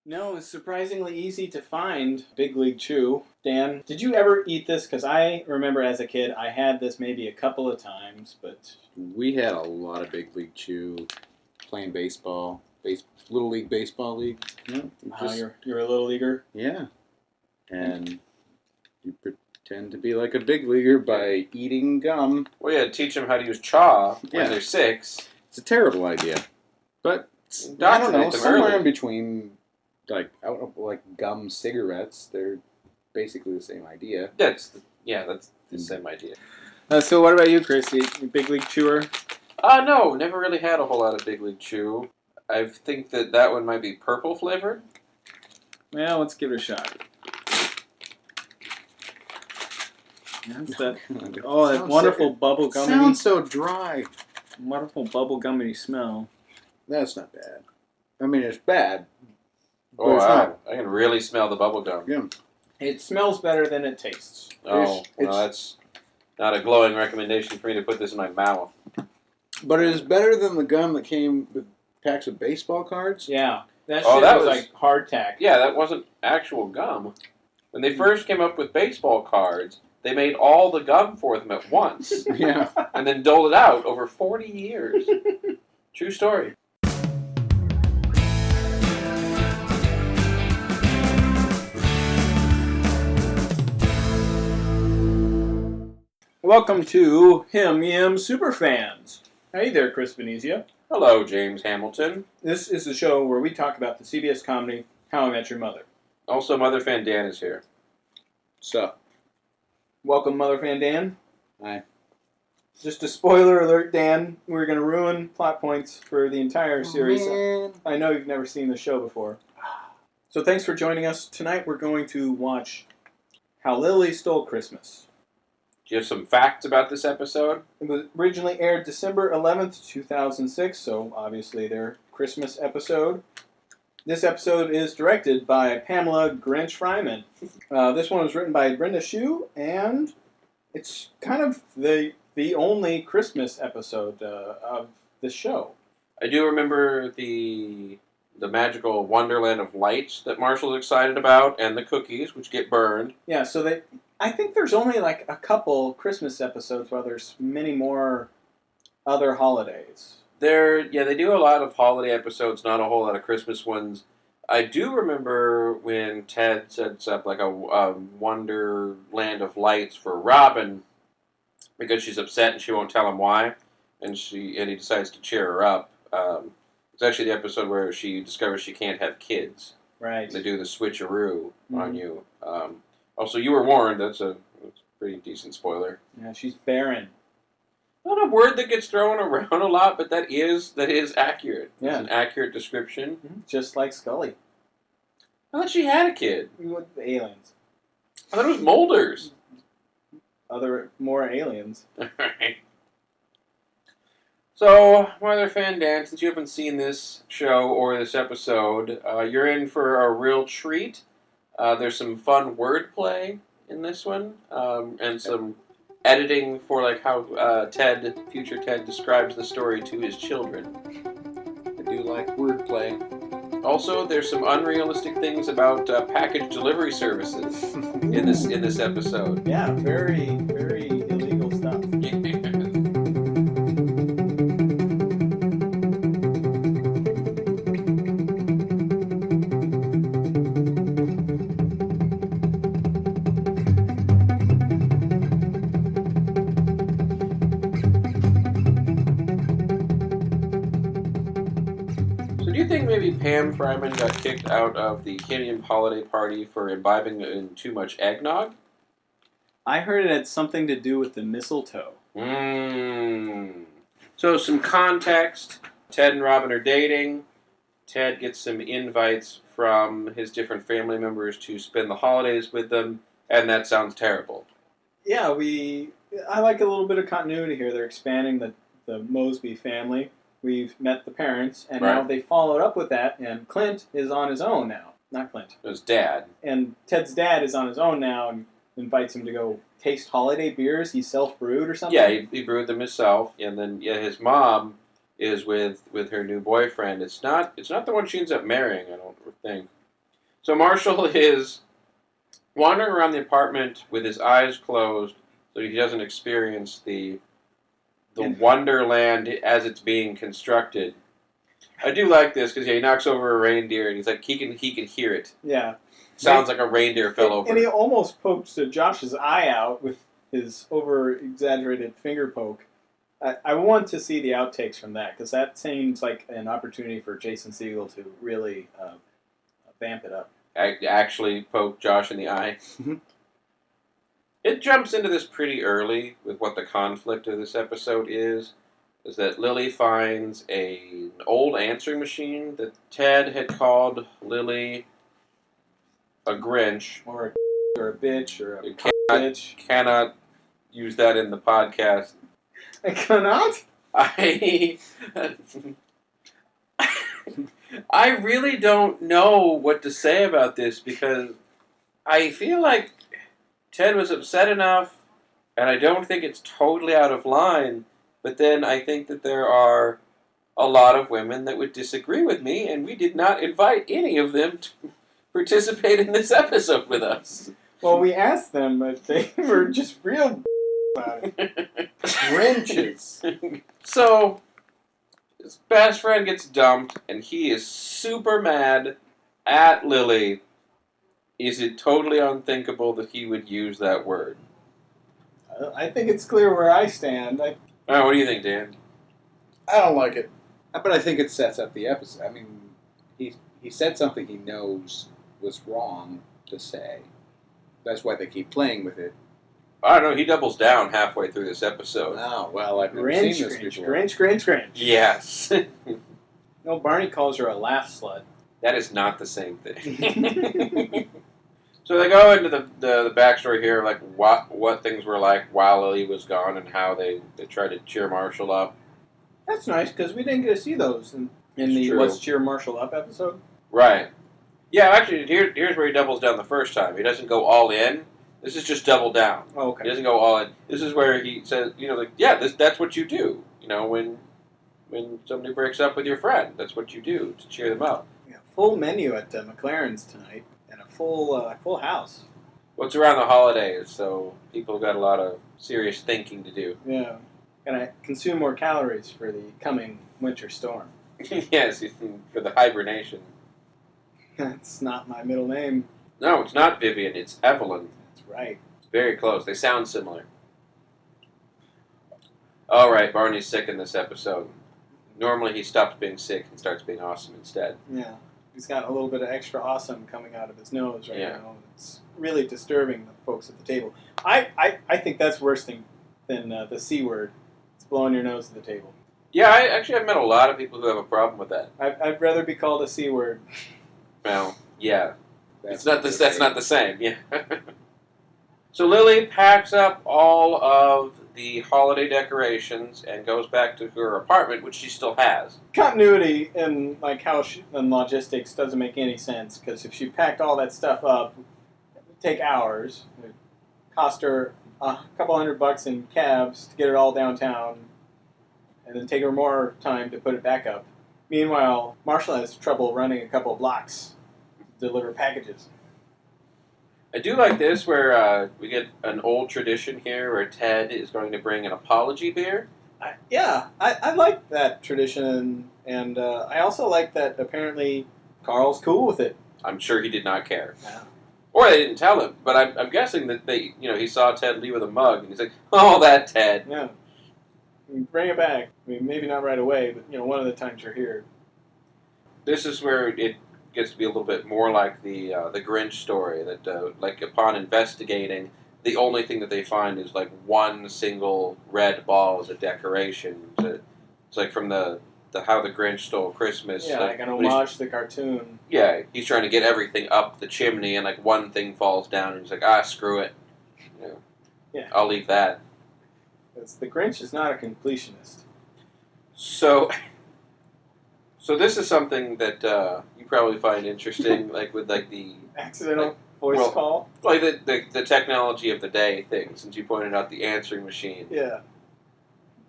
No, it's surprisingly easy to find Big League Chew. Dan, did you ever eat this? Because I remember as a kid, I had this maybe a couple of times, but... We had a lot of Big League Chew, playing baseball, Little League Baseball League. You're a little leaguer? Yeah. And you pretend to be like a big leaguer by eating gum. Well, yeah, teach them how to use chaw when they're 6. It's a terrible idea. But, I don't know, somewhere in between, like gum cigarettes, they're basically the same idea. That's the same idea. So what about you, Chris? You Big League Chewer? No, never really had a whole lot of Big League Chew. I think that one might be purple flavored. Well, let's give it a shot. That's that. Oh, that wonderful bubble gummy. Sounds so dry. Wonderful bubble gummy smell. That's not bad. I mean, it's bad. Oh, wow. I can really smell the bubble gum. Yeah. It smells better than it tastes. Oh, that's not a glowing recommendation for me to put this in my mouth. But it is better than the gum that came with packs of baseball cards. Yeah. That was like hardtack. Yeah, that wasn't actual gum. When they first came up with baseball cards, they made all the gum for them at once. Yeah. And then doled it out over 40 years. True story. Welcome to HIMYM Superfans. Hey there, Chris Venezia. Hello, James Hamilton. This is the show where we talk about the CBS comedy How I Met Your Mother. Also, Mother Fan Dan is here. Sup? Welcome, Mother Fan Dan. Hi. Just a spoiler alert, Dan. We're going to ruin plot points for the entire series. Man. I know you've never seen the show before. So thanks for joining us. Tonight we're going to watch How Lily Stole Christmas. Do you have some facts about this episode? It was originally aired December 11th, 2006, so obviously their Christmas episode. This episode is directed by Pamela Grinch-Fryman. This one was written by Brenda Shue, and it's kind of the only Christmas episode of the show. I do remember the magical Wonderland of Lights that Marshall's excited about, and the cookies, which get burned. Yeah, so I think there's only like a couple Christmas episodes while there's many more other holidays. They do a lot of holiday episodes, not a whole lot of Christmas ones. I do remember when Ted sets up like a Wonderland of Lights for Robin because she's upset and she won't tell him why, and he decides to cheer her up. It's actually the episode where she discovers she can't have kids. Right. They do the switcheroo on you. Also, you were warned. That's a pretty decent spoiler. Yeah, she's barren. Not a word that gets thrown around a lot, but that is accurate. Yeah. It's an accurate description. Just like Scully. I thought she had a kid. With the aliens. I thought it was Molders. More aliens. Alright. So, Mother Fan Dan, since you haven't seen this show or this episode, you're in for a real treat. There's some fun wordplay in this one, and some editing for like how future Ted describes the story to his children. I do like wordplay. Also, there's some unrealistic things about package delivery services in this episode. Yeah, very, very illegal stuff. Do you think maybe Pam Fryman got kicked out of the HIMYM holiday party for imbibing in too much eggnog? I heard it had something to do with the mistletoe. So some context. Ted and Robin are dating. Ted gets some invites from his different family members to spend the holidays with them, and that sounds terrible. Yeah, I like a little bit of continuity here. They're expanding the Mosby family. We've met the parents, and now they followed up with that, and Clint is on his own now. Not Clint. His dad. And Ted's dad is on his own now and invites him to go taste holiday beers he self-brewed or something. Yeah, he brewed them himself, and then his mom is with her new boyfriend. It's not the one she ends up marrying, I don't think. So Marshall is wandering around the apartment with his eyes closed so he doesn't experience the wonderland as it's being constructed. I do like this because he knocks over a reindeer and he's like he can hear it. Yeah. Sounds like a reindeer fell over. And he almost pokes Josh's eye out with his over-exaggerated finger poke. I want to see the outtakes from that, because that seems like an opportunity for Jason Segel to really vamp it up. Actually poke Josh in the eye. It jumps into this pretty early with what the conflict of this episode is that Lily finds an old answering machine that Ted had called Lily a Grinch. Or a bitch, or a bitch. Cannot use that in the podcast. I cannot? I really don't know what to say about this, because I feel like Ted was upset enough, and I don't think it's totally out of line, but then I think that there are a lot of women that would disagree with me, and we did not invite any of them to participate in this episode with us. Well, we asked them if they were just real about it. Grinches. So, his best friend gets dumped, and he is super mad at Lily. Is it totally unthinkable that he would use that word? I think it's clear where I stand. What do you think, Dan? I don't like it. But I think it sets up the episode. I mean, he said something he knows was wrong to say. That's why they keep playing with it. I don't know, he doubles down halfway through this episode. Oh, well, I've never Grinch, seen this Grinch, before. Grinch, Grinch, Grinch. Yes. No, Barney calls her a laugh slut. That is not the same thing. So they go into the backstory here, like what things were like while Lily was gone and how they tried to cheer Marshall up. That's nice, because we didn't get to see those in the true. Let's Cheer Marshall Up episode. Right. Yeah, actually, here's where he doubles down the first time. He doesn't go all in. This is just double down. Oh, okay. He doesn't go all in. This is where he says, that's what you do. When somebody breaks up with your friend, that's what you do to cheer them up. Yeah, full menu at McLaren's tonight, and a full house. What's around the holidays, so people got a lot of serious thinking to do. Yeah. Gonna consume more calories for the coming winter storm. Yes, for the hibernation. That's not my middle name. No, it's not Vivian, it's Evelyn. That's right. It's very close. They sound similar. All right, Barney's sick in this episode. Normally he stops being sick and starts being awesome instead. Yeah. He's got a little bit of extra awesome coming out of his nose right Yeah. now. It's really disturbing the folks at the table. I think that's worse than the C word. It's blowing your nose at the table. Yeah, I've met a lot of people who have a problem with that. I'd rather be called a C word. Well, yeah. That's That's not the same. Yeah. So Lily packs up all of the holiday decorations and goes back to her apartment, which she still has. Continuity in and logistics doesn't make any sense, because if she packed all that stuff up, it would take hours. It would cost her a couple $100 in cabs to get it all downtown, and then take her more time to put it back up. Meanwhile, Marshall has trouble running a couple of blocks to deliver packages. I do like this, where we get an old tradition here where Ted is going to bring an apology beer. I like that tradition, and I also like that apparently Carl's cool with it. I'm sure he did not care. Yeah. Or they didn't tell him, but I'm guessing that he saw Ted leave with a mug, and he's like, "Oh, that Ted." Yeah. Bring it back. I mean, maybe not right away, but one of the times you're here. This is where it gets to be a little bit more like the Grinch story. That like upon investigating, the only thing that they find is like one single red ball as a decoration. It's like from the How the Grinch Stole Christmas. Yeah, like an homage to the cartoon. Yeah, he's trying to get everything up the chimney, and like one thing falls down, and he's like, screw it. Yeah. I'll leave that. Because the Grinch is not a completionist. So this is something that you probably find interesting, like with like the Accidental voice call. like the technology of the day thing. Since you pointed out the answering machine. Yeah.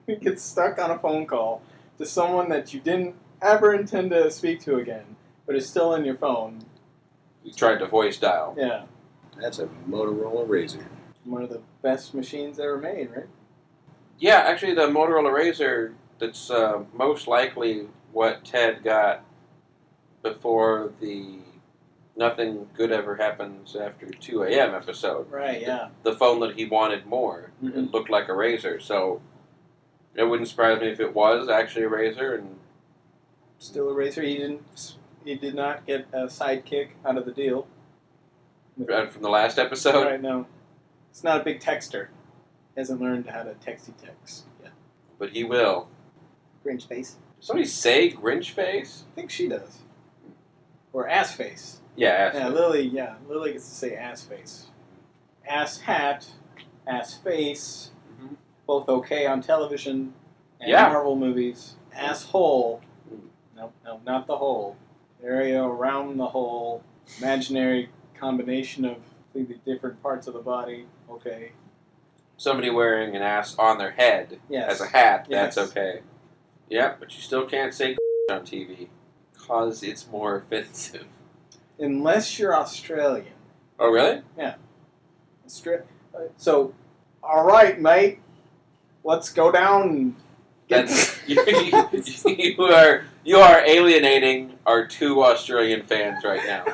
You get stuck on a phone call to someone that you didn't ever intend to speak to again, but is still in your phone. We tried to voice dial. Yeah. That's a Motorola Razr. One of the best machines ever made, right? Yeah, actually, the Motorola Razr, that's most likely what Ted got before the Nothing Good Ever Happens After 2 a.m. episode. Right, yeah. The phone that he wanted more. Mhm. It looked like a Razr, so it wouldn't surprise me if it was actually a Razr. And Still a racer. He did not get a sidekick out of the deal. from the last episode. Right, no. It's not a big texter. He hasn't learned how to texty text yet. But he will. Grinch face. Did somebody say Grinch face? I think she does. Or ass face. Yeah, Yeah, Lily gets to say ass face. Ass hat, ass face, Mhm. both okay on television and Yeah. Marvel movies. Asshole. Mm. No, not the hole. Area around the hole. Imaginary combination of completely different parts of the body. Okay. Somebody wearing an ass on their head Yes. as a hat, that's Yes. okay. Yeah, but you still can't say on TV because it's more offensive. Unless you're Australian. Oh, really? So, all right, mate. Let's go down and get. That's you are alienating our two Australian fans right now.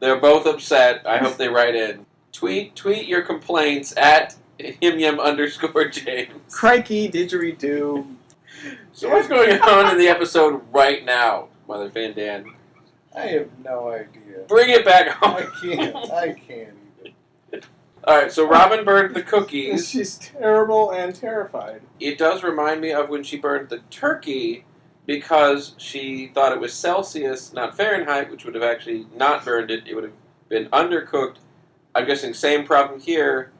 They're both upset. I hope they write in. Tweet your complaints at HIMYM_James. Crikey, didgeridoo. So what's going on in the episode right now, Mother Van Dan? I have no idea. Bring it back home. I can't even. Alright, so Robin burned the cookies. She's terrible and terrified. It does remind me of when she burned the turkey because she thought it was Celsius, not Fahrenheit, which would have actually not burned it. It would have been undercooked. I'm guessing same problem here,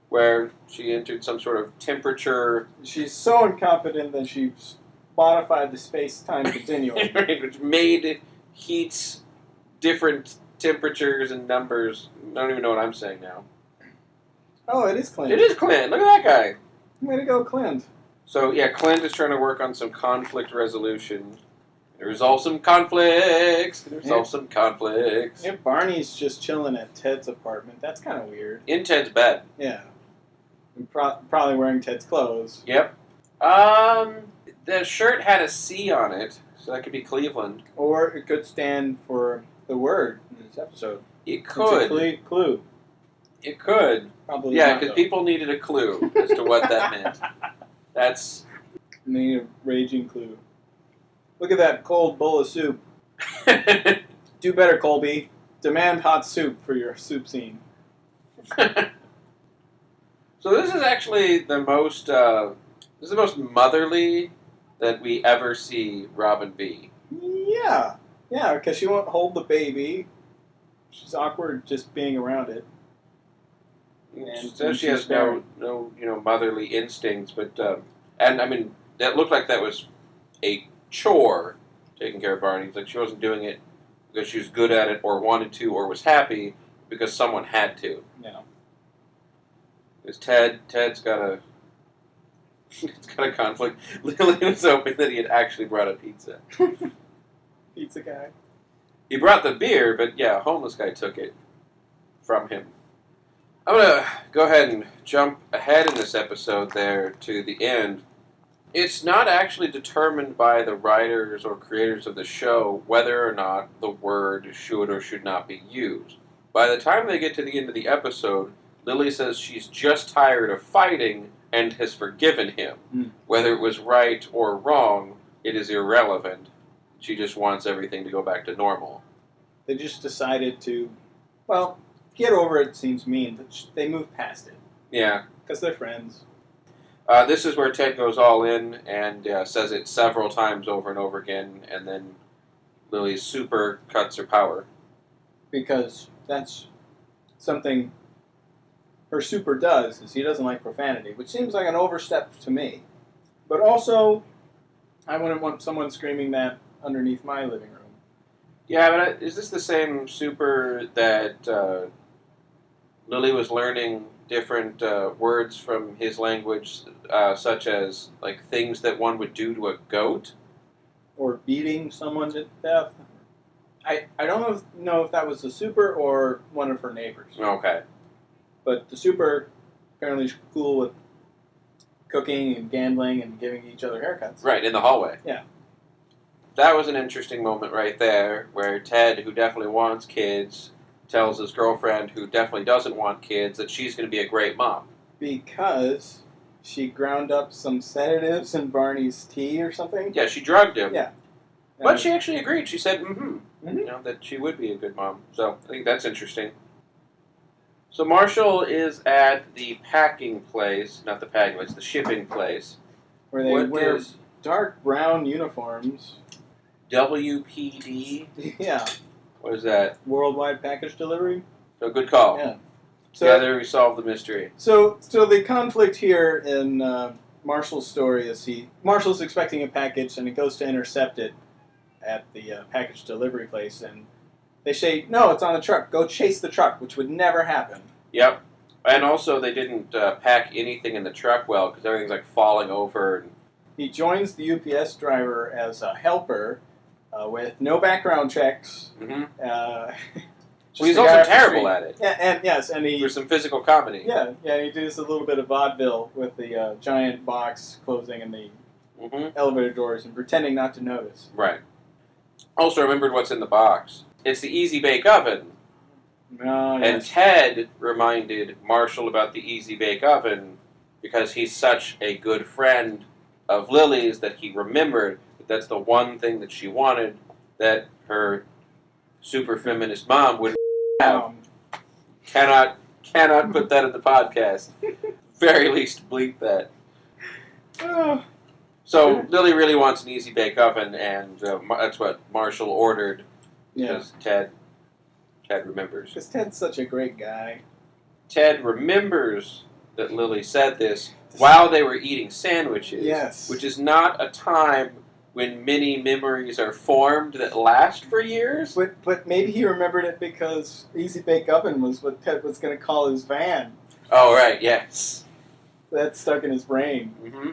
where she entered some sort of temperature, She's so incompetent that she modified the space-time continuum. which made heats different temperatures and numbers. I don't even know what I'm saying now. Oh, it is Clint. It is Clint. Look at that guy. Way to go, Clint. So, yeah, Clint is trying to work on some conflict resolution. Resolve some conflicts. Yeah, Barney's just chilling at Ted's apartment. That's kind of weird. In Ted's bed. Yeah. And probably wearing Ted's clothes. Yep. The shirt had a C on it, so that could be Cleveland. Or it could stand for the word in this episode. It could. It's a clue. It could. Probably Yeah, not, because though. people needed a clue as to what that meant. That's... They need a raging clue. Look at that cold bowl of soup. Do better, Colby. Demand hot soup for your soup scene. So this is actually the most... this is the most motherly that we ever see Robin be. Yeah. Yeah, because she won't hold the baby. She's awkward just being around it. She says she has no motherly instincts, but and I mean that looked like that was a chore taking care of Barney. It's like she wasn't doing it because she was good at it or wanted to or was happy because someone had to. Yeah. Because Ted's got a it's got a conflict. Lily was hoping that he had actually brought a pizza. Pizza guy. He brought the beer, but yeah, a homeless guy took it from him. I'm going to go ahead and jump ahead in this episode there to the end. It's not actually determined by the writers or creators of the show whether or not the word should or should not be used. By the time they get to the end of the episode, Lily says she's just tired of fighting and has forgiven him. Mm. Whether it was right or wrong, it is irrelevant. She just wants everything to go back to normal. They just decided to, well, get over it seems mean, but they moved past it. Yeah. Because they're friends. This is where Ted goes all in and says it several times over and over again, and then Lily's super cuts her power. Because that's something her super does, is he doesn't like profanity, which seems like an overstep to me. But also, I wouldn't want someone screaming that underneath my living room. Yeah, but is this the same super that Lily was learning different words from his language, such as like things that one would do to a goat? Or beating someone to death? I don't know if that was the super or one of her neighbors. Okay. But the super apparently is cool with cooking and gambling and giving each other haircuts. Right, in the hallway. Yeah. That was an interesting moment right there, where Ted, who definitely wants kids, tells his girlfriend, who definitely doesn't want kids, that she's going to be a great mom. Because she ground up some sedatives in Barney's tea or something. Yeah, she drugged him. Yeah. But she actually agreed. She said, Mm-hmm. you know, that she would be a good mom. So I think that's interesting. So Marshall is at the packing place, not the packing place, the shipping place. Where they wear dark brown uniforms. WPD. Yeah. What is that? Worldwide Package Delivery. So good call. Yeah. Together we solve the mystery. So the conflict here in Marshall's story is Marshall's expecting a package and he goes to intercept it at the package delivery place, and they say, no, it's on the truck. Go chase the truck, which would never happen. Yep. And also they didn't pack anything in the truck well because everything's like falling over. He joins the UPS driver as a helper with no background checks. Mm-hmm. Well, He's also terrible at it. Yeah, and he for some physical comedy. Yeah, and he does a little bit of vaudeville with the giant box closing in the elevator doors and pretending not to notice. Right. Also remembered what's in the box. It's the Easy Bake Oven. Oh, And Ted reminded Marshall about the Easy Bake Oven because he's such a good friend of Lily's that he remembered that that's the one thing that she wanted that her super feminist mom would have. Cannot put that in the podcast. Very least bleep that. So Lily really wants an Easy Bake Oven, and that's what Marshall ordered. Because Ted remembers. Because Ted's such a great guy. Ted remembers that Lily said this while they were eating sandwiches. Yes. Which is not a time when many memories are formed that last for years. But maybe he remembered it because Easy Bake Oven was what Ted was going to call his van. Oh, right, yes. That stuck in his brain Mm-hmm.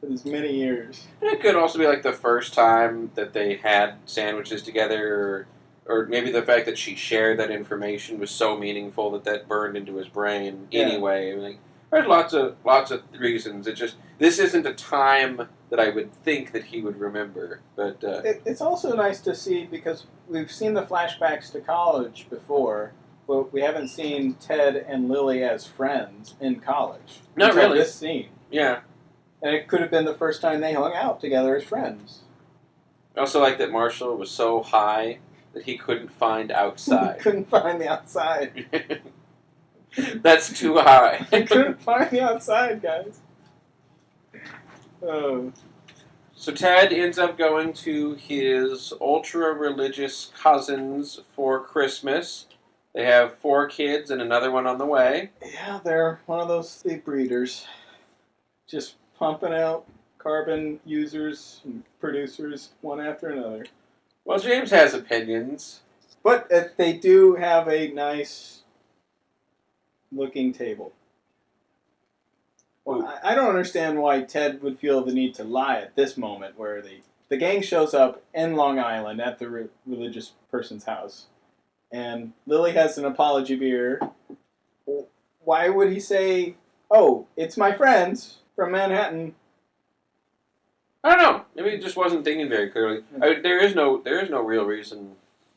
for these many years. And it could also be like the first time that they had sandwiches together, or maybe the fact that she shared that information was so meaningful that burned into his brain anyway. I mean, there's lots of reasons. It's just, this isn't a time that I would think that he would remember. But it's also nice to see, because we've seen the flashbacks to college before, but we haven't seen Ted and Lily as friends in college. Not until really. This scene. Yeah. And it could have been the first time they hung out together as friends. I also like that Marshall was so high that he couldn't find outside. He couldn't find the outside. That's too high. I couldn't find the outside, guys. Oh. So Ted ends up going to his ultra-religious cousins for Christmas. They have 4 kids and another one on the way. Yeah, they're one of those sleep readers. Just pumping out carbon users and producers one after another. Well, James has opinions. But they do have a nice looking table. Well, I don't understand why Ted would feel the need to lie at this moment where the gang shows up in Long Island at the religious person's house. And Lily has an apology beer. Why would he say, oh, it's my friends from Manhattan? I don't know. Maybe he just wasn't thinking very clearly. There is no real reason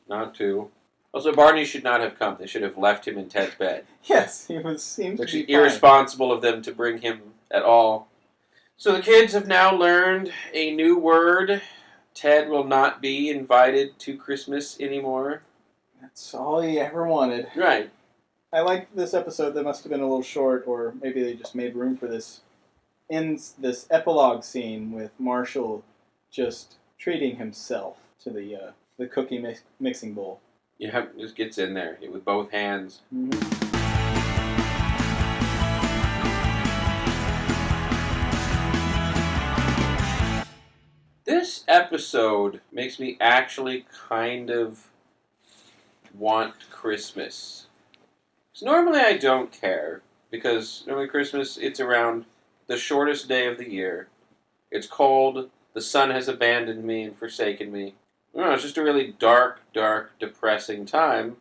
not to. Also, Barney should not have come. They should have left him in Ted's bed. Yes, seems to be irresponsible of them to bring him at all. So the kids have now learned a new word. Ted will not be invited to Christmas anymore. That's all he ever wanted. Right. I liked this episode. That must have been a little short, or maybe they just made room for this. In this epilogue scene with Marshall just treating himself to the cookie mixing bowl. Yeah, just gets in there with both hands. Mm-hmm. This episode makes me actually kind of want Christmas. Because normally I don't care, because normally Christmas, it's around the shortest day of the year. It's cold, the sun has abandoned me and forsaken me. No, it's just a really dark, depressing time,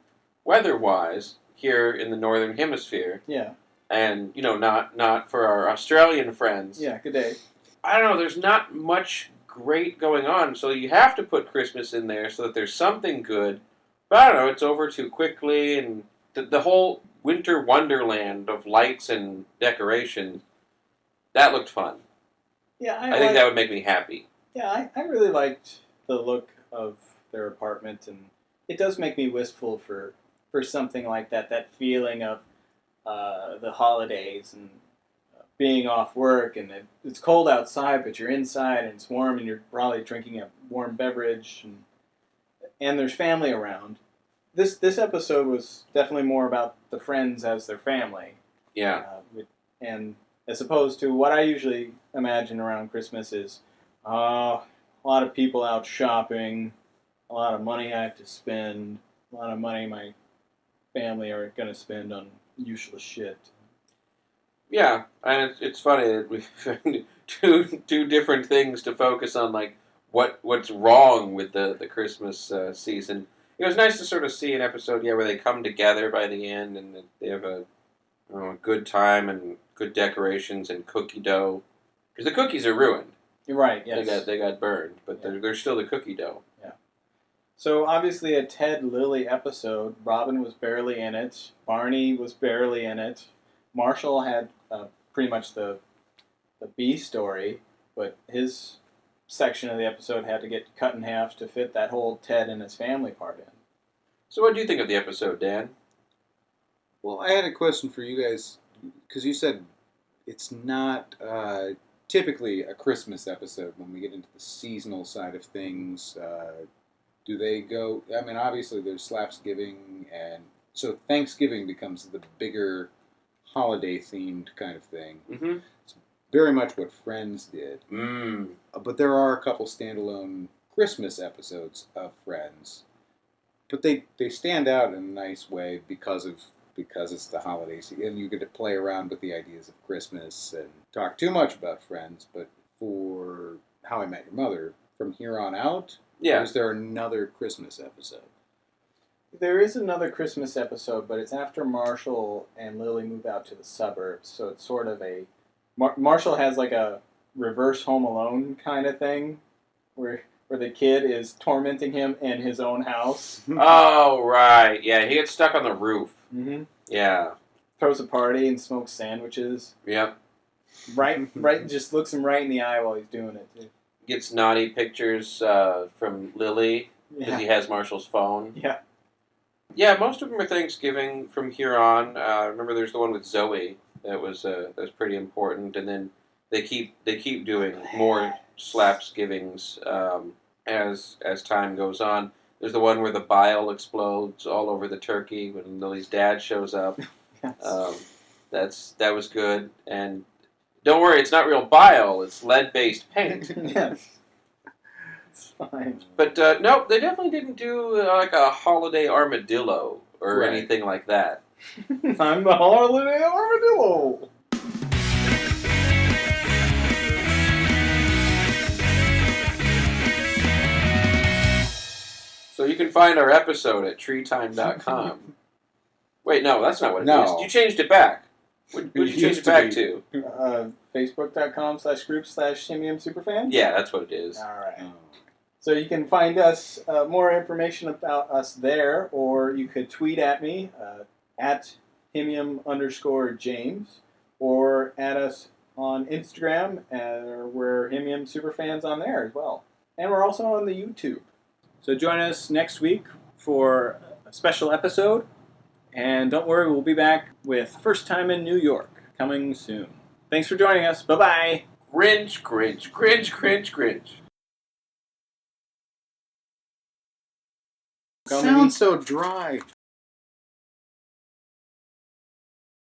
weather-wise, here in the Northern Hemisphere. Yeah. And, not for our Australian friends. Yeah, good day. I don't know, there's not much great going on, so you have to put Christmas in there so that there's something good. But I don't know, it's over too quickly, and the whole winter wonderland of lights and decoration, that looked fun. Yeah, I think that would make me happy. Yeah, I really liked the look of their apartment, and it does make me wistful for something like that. That feeling of the holidays and being off work, and it's cold outside, but you're inside and it's warm, and you're probably drinking a warm beverage, and there's family around. This episode was definitely more about the friends as their family. Yeah. And as opposed to what I usually imagine around Christmas is a lot of people out shopping, a lot of money I have to spend, a lot of money my family are going to spend on useless shit. Yeah, and it's funny that we found two different things to focus on, like what's wrong with the Christmas season. It was nice to sort of see an episode, where they come together by the end and they have a good time and good decorations and cookie dough, because the cookies are ruined. You're right. Yes, They got burned, but they're still the cookie dough. Yeah. So obviously a Ted Lily episode. Robin was barely in it. Barney was barely in it. Marshall had pretty much the B story, but his section of the episode had to get cut in half to fit that whole Ted and his family part in. So what do you think of the episode, Dan? Well, I had a question for you guys, because you said it's not typically a Christmas episode when we get into the seasonal side of things. Do they go... I mean, obviously there's Slapsgiving, and so Thanksgiving becomes the bigger holiday-themed kind of thing. Mm-hmm. It's very much what Friends did. But there are a couple standalone Christmas episodes of Friends. But they stand out in a nice way because it's the holiday season, and you get to play around with the ideas of Christmas and talk too much about Friends. But for How I Met Your Mother, from here on out, is there another Christmas episode? There is another Christmas episode, but it's after Marshall and Lily move out to the suburbs. So it's sort of a... Marshall has like a reverse Home Alone kind of thing, where the kid is tormenting him in his own house. Oh, right. Yeah, he gets stuck on the roof. Mm-hmm. Yeah. Throws a party and smokes sandwiches. Yep. Right. Just looks him right in the eye while he's doing it, too. Gets naughty pictures from Lily because he has Marshall's phone. Yeah. Yeah, most of them are Thanksgiving from here on. Remember, there's the one with Zoe that was pretty important, and then they keep doing more Slapsgivings as time goes on. There's the one where the bile explodes all over the turkey when Lily's dad shows up. Yes. That was good, and don't worry, it's not real bile. It's lead-based paint. Yes. It's fine. But nope, they definitely didn't do like a holiday armadillo or anything like that. I'm the holiday armadillo. So you can find our episode at treetime.com. Wait, no, that's not what it is. You changed it back. What did you change it back to? Facebook.com/group/HIMYM Superfans? Yeah, that's what it is. All right. So you can find us, more information about us there, or you could tweet at me at HIMYM_James, or at us on Instagram, we're HIMYM Superfans on there as well. And we're also on the YouTube. So join us next week for a special episode. And don't worry, we'll be back with First Time in New York, coming soon. Thanks for joining us. Bye-bye. Grinch, Grinch, Grinch, Grinch, Grinch. Sounds so dry.